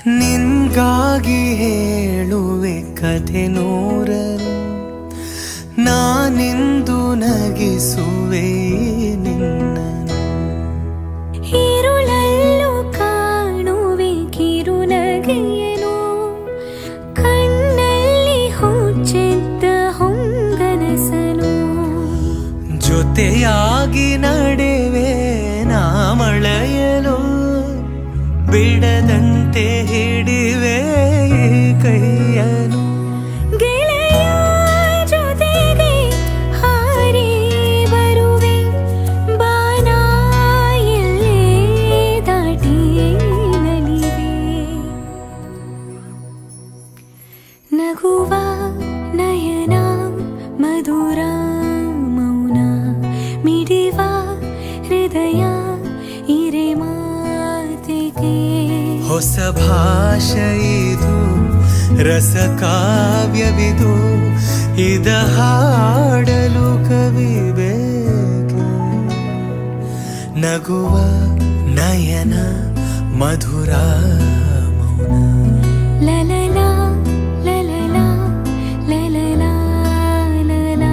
ನಿನ್ಗಾಗಿ ಹೇಳುವೆ ಕಥೆ ನೂರನು, ನಾನಿಂದು ನಗಿಸುವೆ ನಿನ್ನನು. ഇരുളല്ലു കാണുವೆ ಕಿರುನಗೆಯನು, ಕಣ್ಣಲ್ಲಿ ಹುಚ್ಚಿದ್ದ ಹೊಂಗನಸನು. ಜೊತೆಯಾಗಿ ನಡೆವೆ ನಾ ಮಳೆಯಲು, ಬಿಡದಂತೆ ಹಿಡಿವೆ ಕೈಯನು. ಗೆಳೆಯ ಜೊತೆಗೆ ಹಾರಿ ಬರುವೆ, ಬಾನ ಎಲ್ಲೇ ದಾಟಿ ನಲಿವೆ. ನಗುವ ನಯನ ಮಧುರ ಮೌನ, ಮಿಡಿವ ಹೃದಯ ಇರೆ ಮಾತಿಗೆ. ಹೊಸ ಭಾಷೆ ಇದು, ರಸ ಕಾವ್ಯವಿದು, ಇದ ಹಾಡಲು ಕವಿ ಬೇಕು. ನಗುವ ನಯನ ಮಧುರ ಮೌನ. ಲಲಲ ಲಲಲ ಲಲಲ ಲಲ.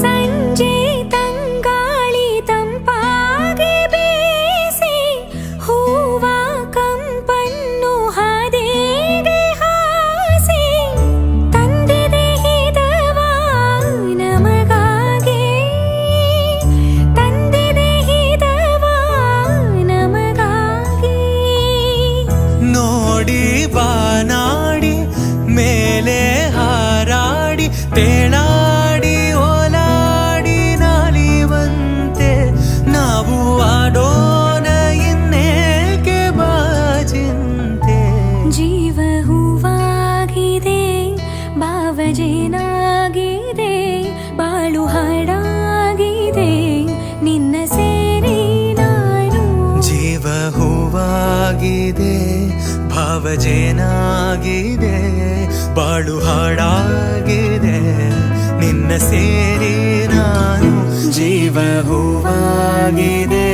ಸಂಜೆ ತಂಗಾಳಿ ತಂಪಾಗಿ ಬೀಸಿ, ಹೂವ ಕಂಪನ್ನು ಹಾದಿಗೆ ಹಾಸಿ, ತಂದಿದೆ ಹಿತವ ನಮಗಾಗಿ, ತಂದಿದೆ ಹಿತವ ನಮಗಾಗಿ. ನೋಡಿ ಬಾನಾಡಿ ಮೇಲೆ ಹಾರಾಡಿ, ತೇಳಾಡಿ ಓಲಾಡಿ ನಾಲಿವಂತೆ, ನಾವು ಆಡೋಣ ಇನ್ನೇಕೆ ಬಾಜಿಂತೆ. ಜೀವ ಹೂವಾಗಿದೆ, ಭಾವಜೇನಾಗಿದೆ, ಬಾಳು ಹಾಡಾಗಿದೆ ನಿನ್ನ ಸೇರಿ ನಾನು. ಜೀವ ಹೂವಾಗಿದೆ, ಭಾವಜೇನಾಗಿದೆ, ಬಾಳು ಹಾಡಾಗಿದೆ ನಿನ್ನ ಸೇರಿ ನಾನು. ಜೀವ ಹೂವಾಗಿದೆ.